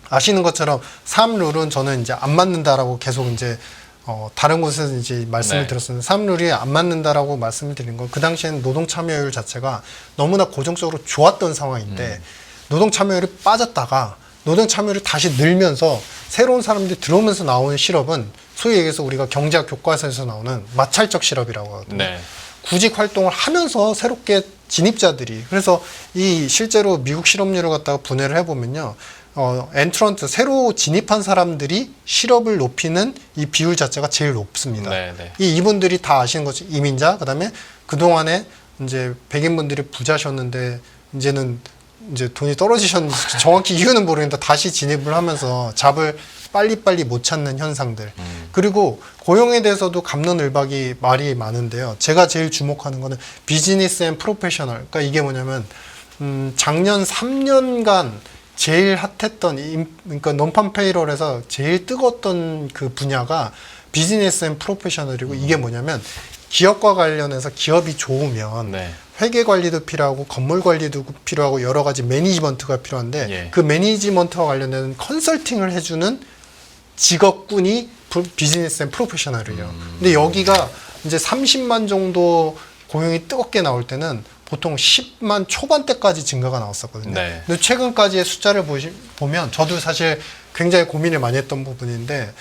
아시는 것처럼 3룰은 저는 이제 안 맞는다라고 계속 이제 다른 곳에서 이제 말씀을 네. 드렸었는데 3룰이 안 맞는다라고 말씀을 드린 건 그 당시에는 노동 참여율 자체가 너무나 고정적으로 좋았던 상황인데 노동 참여율이 빠졌다가 노동 참여율이 다시 늘면서 새로운 사람들이 들어오면서 나오는 실업은 소위 얘기해서 우리가 경제학 교과서에서 나오는 마찰적 실업이라고 하거든요. 네. 구직 활동을 하면서 새롭게 진입자들이 그래서 이 실제로 미국 실업률을 갖다가 분해를 해보면요. 엔트런트 새로 진입한 사람들이 실업을 높이는 이 비율 자체가 제일 높습니다. 네, 네. 이분들이 다 아시는 것이 이민자 그다음에 그동안에 이제 백인분들이 부자셨는데 이제는 이제 돈이 떨어지셨는지 정확히 이유는 모르겠는데 다시 진입을 하면서 잡을 빨리빨리 못 찾는 현상들. 그리고 고용에 대해서도 갑론을박이 말이 많은데요. 제가 제일 주목하는 거는 비즈니스 앤 프로페셔널. 그러니까 이게 뭐냐면 작년 3년간 제일 핫했던 그러니까 논판 페이롤에서 제일 뜨거웠던 그 분야가 비즈니스 앤 프로페셔널이고 이게 뭐냐면 기업과 관련해서 기업이 좋으면 네. 회계 관리도 필요하고 건물 관리도 필요하고 여러 가지 매니지먼트가 필요한데 예. 그 매니지먼트와 관련된 컨설팅을 해주는 직업군이 비즈니스 앤 프로페셔널이에요. 근데 여기가 이제 30만 정도 고용이 뜨겁게 나올 때는 보통 10만 초반대까지 증가가 나왔었거든요. 네. 근데 최근까지의 숫자를 보면 저도 사실 굉장히 고민을 많이 했던 부분인데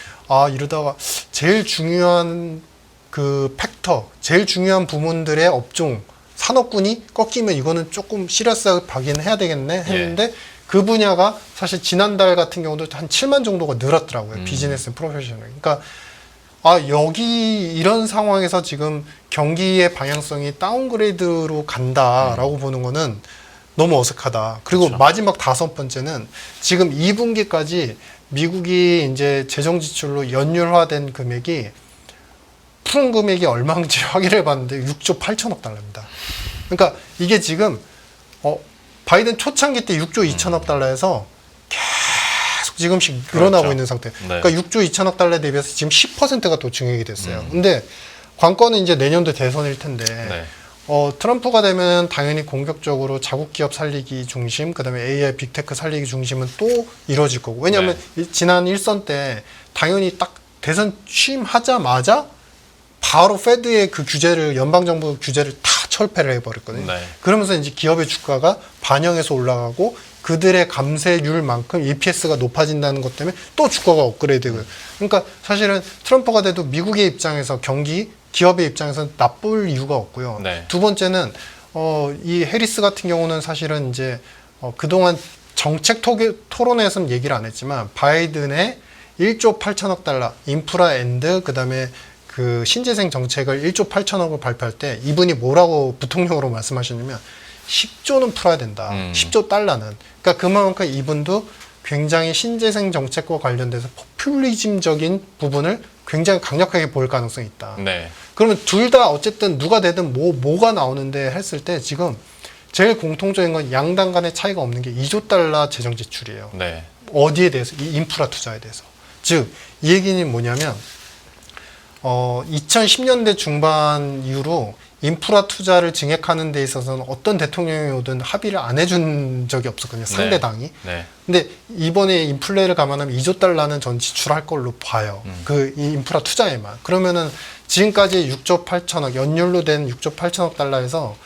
이러다가 제일 중요한 그 팩터, 제일 중요한 부문들의 업종 산업군이 꺾이면 이거는 조금 시리어스하게 박인해야 되겠네 했는데 그 분야가 사실 지난달 같은 경우도 한 7만 정도가 늘었더라고요. 비즈니스 프로페셔널. 그러니까 여기 이런 상황에서 지금 경기의 방향성이 다운그레이드로 간다라고 보는 거는 너무 어색하다. 그리고 그렇죠. 마지막 다섯 번째는 지금 2분기까지 미국이 이제 재정 지출로 연율화된 금액이 푸른 금액이 얼마인지 확인해 봤는데 6조 8천억 달러입니다. 그러니까 이게 지금 바이든 초창기 때 6조 2천억 달러에서 계속 지금씩 늘어나고 그렇죠. 있는 상태. 네. 그러니까 6조 2천억 달러에 대비해서 지금 10%가 또 증액이 됐어요. 근데 관건은 이제 내년도 대선일 텐데 네. 트럼프가 되면 당연히 공격적으로 자국 기업 살리기 중심, 그다음에 AI 빅테크 살리기 중심은 또 이루어질 거고. 왜냐하면 지난 1선 때 당연히 딱 대선 취임하자마자 바로 페드의 그 규제를 연방정부 규제를 다 철폐를 해버렸거든요. 네. 그러면서 이제 기업의 주가가 반영해서 올라가고 그들의 감세율만큼 EPS가 높아진다는 것 때문에 또 주가가 업그레이드고요. 그러니까 사실은 트럼프가 돼도 미국의 입장에서 기업의 입장에서는 나쁠 이유가 없고요. 네. 두 번째는 이 해리스 같은 경우는 사실은 이제 그동안 정책 토론에서는 얘기를 안 했지만 바이든의 1조 8천억 달러 인프라 앤드 그다음에 그 신재생 정책을 1조 8천억을 발표할 때 이분이 뭐라고 부통령으로 말씀하셨냐면 10조는 풀어야 된다. 10조 달러는. 그러니까 그만큼 이분도 굉장히 신재생 정책과 관련돼서 포퓰리즘적인 부분을 굉장히 강력하게 보일 가능성이 있다. 네. 그러면 둘 다 어쨌든 누가 되든 뭐가 나오는데 했을 때 지금 제일 공통적인 건 양당 간의 차이가 없는 게 2조 달러 재정 지출이에요. 네. 어디에 대해서? 이 인프라 투자에 대해서. 즉, 이 얘기는 뭐냐면 2010년대 중반 이후로 인프라 투자를 증액하는 데 있어서는 어떤 대통령이 오든 합의를 안 해준 적이 없었거든요. 상대당이. 네. 근데 이번에 인플레를 감안하면 2조 달러는 전 지출할 걸로 봐요. 그 인프라 투자에만. 그러면은 지금까지 6조 8천억, 연율로 된 6조 8천억 달러에서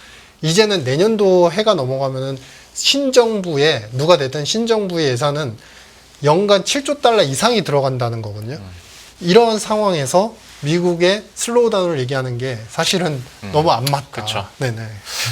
이제는 내년도 해가 넘어가면은 신정부에, 누가 되든 신정부의 예산은 연간 7조 달러 이상이 들어간다는 거거든요. 이런 상황에서 미국의 슬로우다운을 얘기하는 게 사실은 너무 안 맞다. 그쵸. 네네.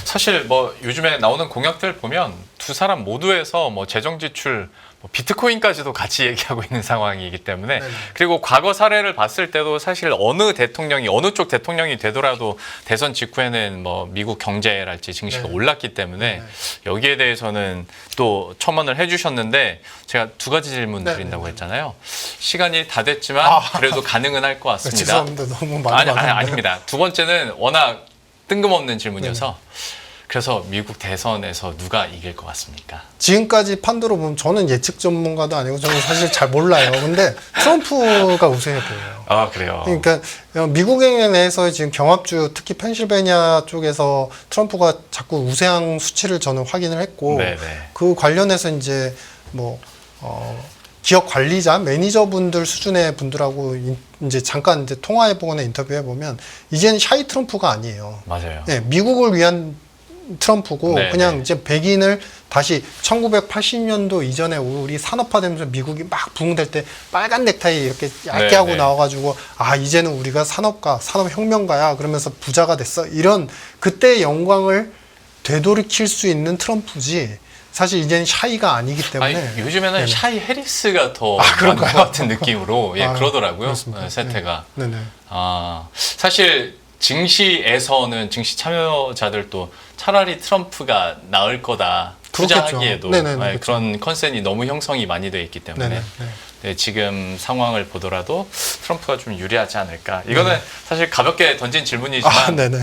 사실 뭐 요즘에 나오는 공약들 보면 두 사람 모두에서 뭐 재정 지출, 뭐 비트코인까지도 같이 얘기하고 있는 상황이기 때문에 네네. 그리고 과거 사례를 봤을 때도 사실 어느 대통령이 어느 쪽 대통령이 되더라도 대선 직후에는 뭐 미국 경제랄지 증시가 네네. 올랐기 때문에 네네. 여기에 대해서는 또 첨언을 해주셨는데 제가 두 가지 질문 네네. 드린다고 했잖아요. 시간이 다 됐지만 그래도 가능은 할 것 같습니다. 죄송합니다. 너무 많이 받았네요. 아닙니다. 두 번째는 워낙 뜬금없는 질문이어서 그래서 미국 대선에서 누가 이길 것 같습니까? 지금까지 판도로 보면 저는 예측 전문가도 아니고 저는 사실 잘 몰라요. 근데 트럼프가 우세해 보여요. 아 그래요. 그러니까 미국에 내에서 지금 경합주 특히 펜실베니아 쪽에서 트럼프가 자꾸 우세한 수치를 저는 확인을 했고 네네. 그 관련해서 이제 뭐 기업 관리자, 매니저분들 수준의 분들하고 이제 잠깐 이제 통화해 보거나 인터뷰해 보면 이제는 샤이 트럼프가 아니에요. 맞아요. 네, 미국을 위한 트럼프고 네, 그냥 네. 이제 백인을 다시 1980년도 이전에 우리 산업화되면서 미국이 막 부흥될 때 빨간 넥타이 이렇게 얇게 네, 하고 네. 나와가지고 아 이제는 우리가 산업혁명가야 그러면서 부자가 됐어 이런 그때의 영광을 되돌이킬 수 있는 트럼프지 사실 이제는 샤이가 아니기 때문에 아니, 요즘에는 네네. 샤이 해리스가 더 그런가요? 많은 것 같은 느낌으로 예, 아, 그러더라고요. 그렇습니까? 세태가. 네네. 아 사실 증시에서는 증시 참여자들도 차라리 트럼프가 나을 거다. 그렇겠죠. 투자하기에도 네네네, 예, 그렇죠. 그런 컨센이 너무 형성이 많이 돼 있기 때문에 네네. 네. 네, 지금 상황을 보더라도 트럼프가 좀 유리하지 않을까. 이거는 사실 가볍게 던진 질문이지만 아, 네네.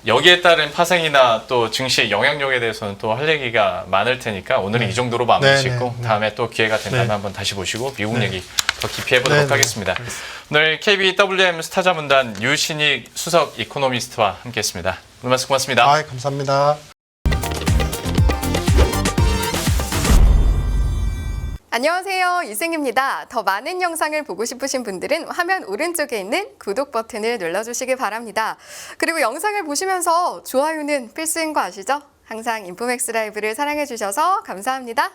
여기에 따른 파생이나 또 증시의 영향력에 대해서는 또 할 얘기가 많을 테니까 오늘은 네. 이 정도로 마무리 네, 짓고 네. 다음에 또 기회가 된다면 네. 한번 다시 보시고 미국 네. 얘기 더 깊이 해보도록 네, 네. 하겠습니다. 오늘 KBWM 스타자문단 유신익 수석 이코노미스트와 함께했습니다. 오늘 말씀 고맙습니다. 아, 감사합니다. 안녕하세요. 이승입니다. 더 많은 영상을 보고 싶으신 분들은 화면 오른쪽에 있는 구독 버튼을 눌러주시기 바랍니다. 그리고 영상을 보시면서 좋아요는 필수인 거 아시죠? 항상 인포맥스 라이브를 사랑해주셔서 감사합니다.